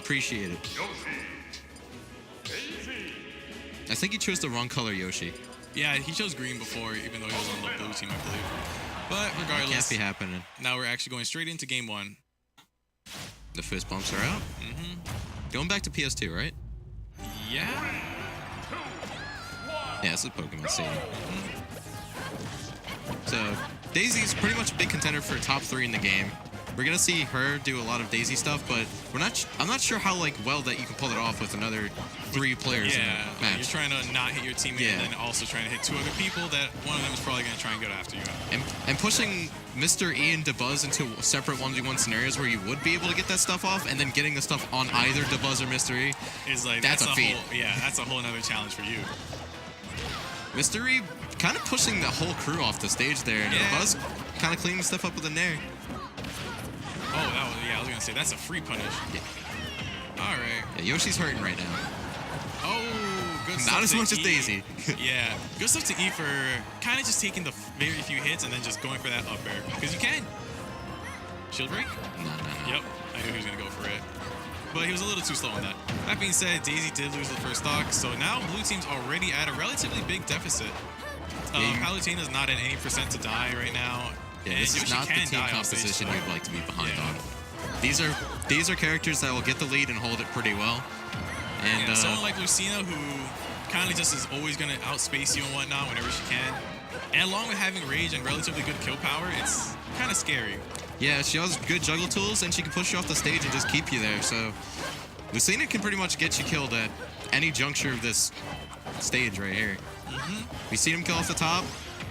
appreciated. I think he chose the wrong color Yoshi. Yeah, he chose green before, even though he was on the blue team, I believe. But regardless, Can't be happening. Now we're actually going straight into game 1. The fist bumps are out. Going back to PS2, right? Yeah. Yeah, this is Pokemon Stadium. So Daisy's pretty much a big contender for top 3 in the game. We're gonna see her do a lot of Daisy stuff, but I'm not sure how well that you can pull it off with another 3 players in a match. You're trying to not hit your teammate and then also trying to hit 2 other people that one of them is probably gonna try and go after you. And pushing Mr. E and Dabuz into separate 1v1 scenarios where you would be able to get that stuff off, and then getting the stuff on either Dabuz or Mr. E is like that's a feat. That's a whole another challenge for you. Mr. E kind of pushing the whole crew off the stage there, and Dabuz kind of cleaning stuff up with a nair. Oh, I was gonna say that's a free punish. Yeah. All right. Yeah, Yoshi's hurting right now. Oh, good stuff. Not as much to as Daisy. Yeah, good stuff to E for kind of just taking the very few hits and then just going for that up air because you can. Shield break? No. Yep, I knew he was gonna go for it, but he was a little too slow on that. That being said, Daisy did lose the first stock, so now blue team's already at a relatively big deficit. Palutena's not at any % to die right now. Yeah, this is not the team composition you'd like to be behind on. These are characters that will get the lead and hold it pretty well. And someone like Lucina, who kind of just is always going to outspace you and whatnot whenever she can. And along with having rage and relatively good kill power, it's kind of scary. Yeah, she has good juggle tools, and she can push you off the stage and just keep you there. So Lucina can pretty much get you killed at any juncture of this stage right here. We've seen him kill off the top.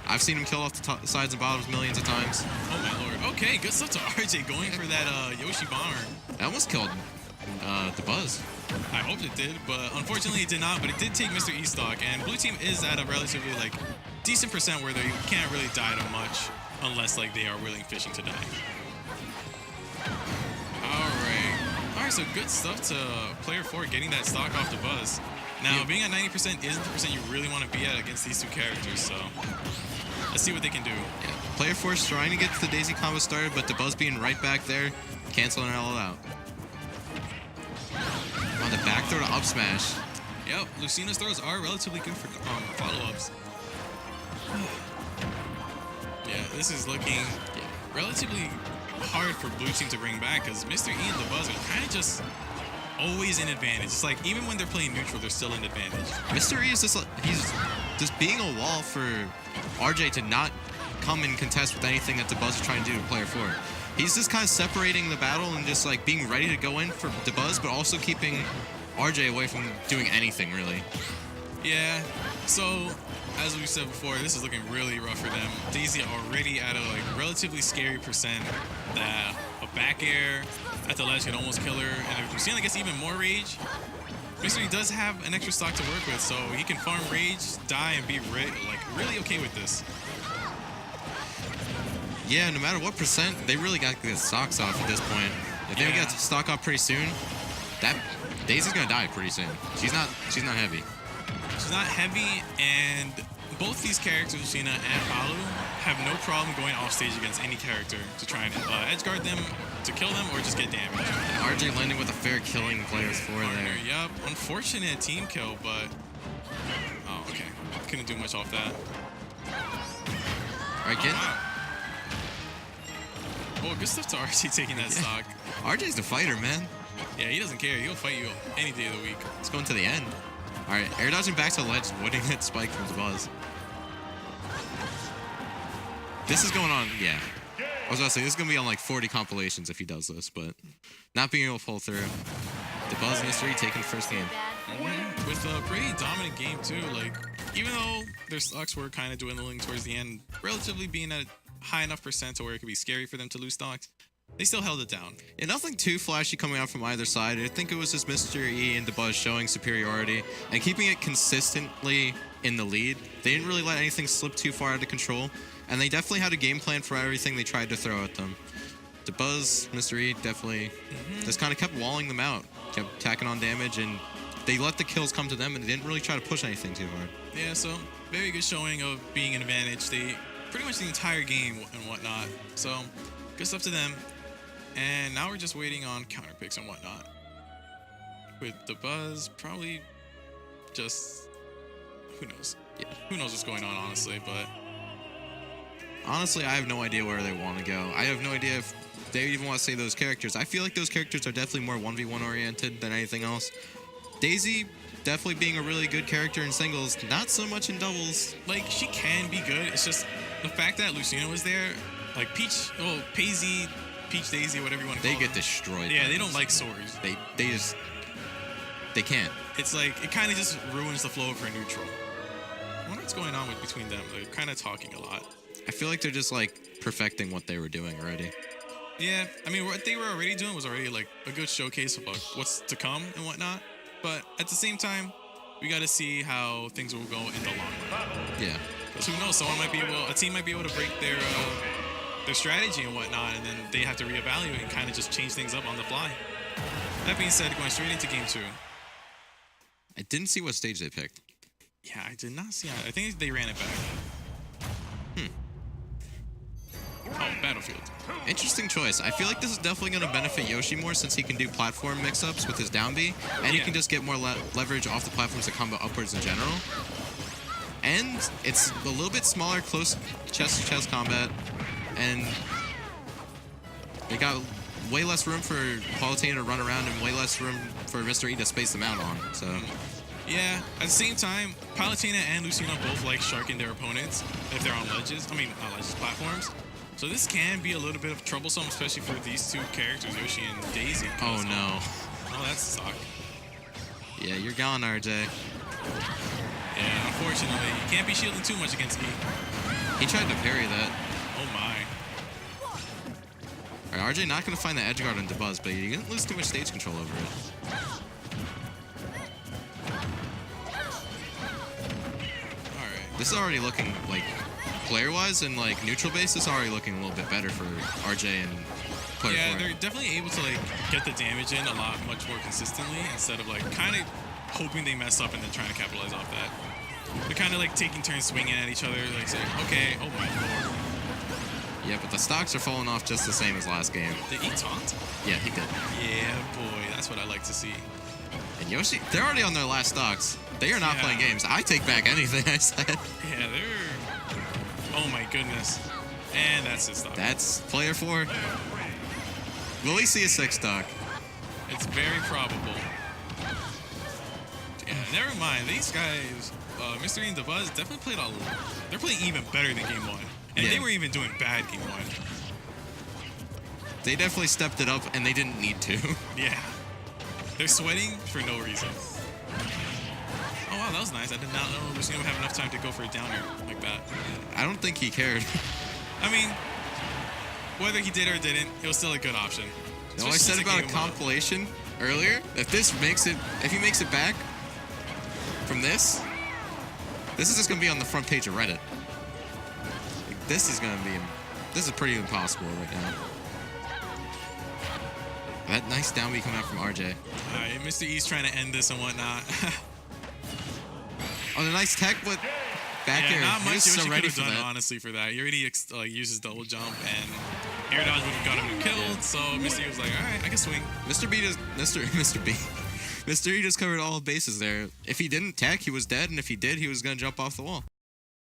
I've seen him kill off the sides and bottoms millions of times. Oh my lord. Okay, good stuff to RJ going for that Yoshi bomber. That almost killed Dabuz. I hoped it did, but unfortunately it did not. But it did take Mr. E stock, and blue team is at a relatively decent % where they can't really die to much unless they are willing fishing to die. All right, so good stuff to player 4 getting that stock off Dabuz. Now, being at 90% isn't the % you really want to be at against these 2 characters, so let's see what they can do. Yeah. Player 4 is trying to get the Daisy combo started, but Dabuz being right back there, canceling it all out. On the back throw to up smash. Yep, Lucina's throws are relatively good for follow-ups. Yeah, this is looking relatively hard for blue team to bring back because Mr. E and Dabuz are kind of just always in advantage. It's like even when they're playing neutral, they're still in advantage. Mr. E is he's just being a wall for RJ to not come and contest with anything that Dabuz is trying to do to player 4. He's just kind of separating the battle and just being ready to go in for Dabuz, but also keeping RJ away from doing anything really. Yeah. So as we said before, this is looking really rough for them. Daisy already at a relatively scary % that a back air at the ledge could almost kill her, and if Lucina gets even more rage, Mr. E does have an extra stock to work with, so he can farm rage, die, and be really okay with this. Yeah, no matter what %, they really got to get stocks off at this point. If they don't get stock off pretty soon, that Daisy's gonna die pretty soon. She's not heavy. She's not heavy, and both these characters, Lucina and Palu, have no problem going off stage against any character to try and edge guard them, to kill them, or just get damage. RJ landing with a fair killing players 4 there. Yep, unfortunate team kill, but okay, couldn't do much off that. All right, get. Oh, good stuff to RJ taking that stock. RJ's the fighter, man. Yeah, he doesn't care. He'll fight you any day of the week. It's going to the end. All right, air dodging back to the ledge, winning that spike from Dabuz. This is going on, I was about to say, this is going to be on 40 compilations if he does this, but not being able to pull through. Dabuz and Mystery taking the first game. With a pretty dominant game, too. Even though their stocks were kind of dwindling towards the end, relatively being at a high enough % to where it could be scary for them to lose stocks, they still held it down. Yeah, nothing too flashy coming out from either side. I think it was just Mr. E and Dabuz showing superiority and keeping it consistently in the lead. They didn't really let anything slip too far out of control, and they definitely had a game plan for everything they tried to throw at them. Dabuz, Mr. E definitely just kind of kept walling them out, kept tacking on damage, and they let the kills come to them, and they didn't really try to push anything too hard. Yeah, so very good showing of being an advantage. They pretty much the entire game and whatnot. So good stuff to them. And now we're just waiting on counter picks and whatnot. with Dabuz, probably just who knows. Yeah. Who knows what's going on, honestly, but Honestly, I have no idea where they want to go. I have no idea if they even want to say those characters. I feel like those characters are definitely more 1v1 oriented than anything else. Daisy definitely being a really good character in singles, not so much in doubles. like she can be good. It's just the fact that Lucina was there, like Peach, Paisy, Peach Daisy, whatever you want to They call get them. destroyed. Yeah, by they don't this. like swords. They can't. It's like it kind of just ruins the flow of her neutral. I wonder what's going on between them. They're kind of talking a lot. I feel like they're just like perfecting what they were doing already. Yeah, I mean, what they were already doing was already like a good showcase of what's to come and whatnot. But at the same time, we got to see how things will go in the long run. Yeah. Because who knows? A team might be able to break their strategy and whatnot, and then they have to reevaluate and kind of just change things up on the fly. That being said, going straight into game 2. I didn't see what stage they picked. Yeah, I did not see. I think they ran it back. Oh, Battlefield. Interesting choice. I feel like this is definitely going to benefit Yoshi more since he can do platform mix-ups with his down B, and he Yeah. can just get more leverage off the platforms to combo upwards in general. And it's a little bit smaller, close chest-to-chest combat, and they got way less room for Palutena to run around and way less room for Mr. E to space them out on. So Yeah, at the same time, Palutena and Lucina both like sharking their opponents if they're on ledges. I mean, not ledges, platforms. So this can be a little bit of troublesome, especially for these two characters, Yoshi and Daisy. oh no. Oh, that sucked. Yeah, you're gone, RJ. Yeah, unfortunately, you can't be shielding too much against E. He tried to parry that. Oh my. All right, RJ not going to find the edge guard on Dabuz, but he didn't lose too much stage control over it. Alright. This is already looking like player-wise and like neutral base is already looking a little bit better for RJ and player Yeah, four. they're definitely able to like get the damage in much more consistently instead of like kind of hoping they mess up and then trying to capitalize off that. They're kind of like taking turns swinging at each other, like saying, okay, oh my lord. Yeah, but the stocks are falling off just the same as last game. Did he taunt? Yeah, he did. Yeah, boy, that's what I like to see. And Yoshi, they're already on their last stocks. They are not Yeah. playing games. I take back anything I said. Yeah, they're... Oh my goodness. And that's his stock. That's player 4. Will we see a 6 stock? It's very probable. Yeah, never mind. These guys, Mr. E and Dabuz definitely played they're playing even better than game 1. And Yeah. they were even doing bad game 1. They definitely stepped it up, and they didn't need to. Yeah. They're sweating for no reason. Oh wow, that was nice. I did not know Lucina would have enough time to go for a downer like that. I don't think he cared. I mean, whether he did or didn't, it was still a good option. No, I Especially said since about a it gave him compilation earlier. If he makes it back from this is just gonna be on the front page of Reddit. Like, this is pretty impossible right now. That nice down B coming out from RJ. Alright, Mr. E's trying to end this and whatnot. Oh, the nice tech, but back Yeah, air. not He much was Yoshi so could ready have for done, that. honestly, for that. He already uses double jump, and air dodge would have got him killed, so Mr. E was like, alright, I can swing. Mr. E just covered all bases there. If he didn't tech, he was dead, and if he did, he was gonna jump off the wall.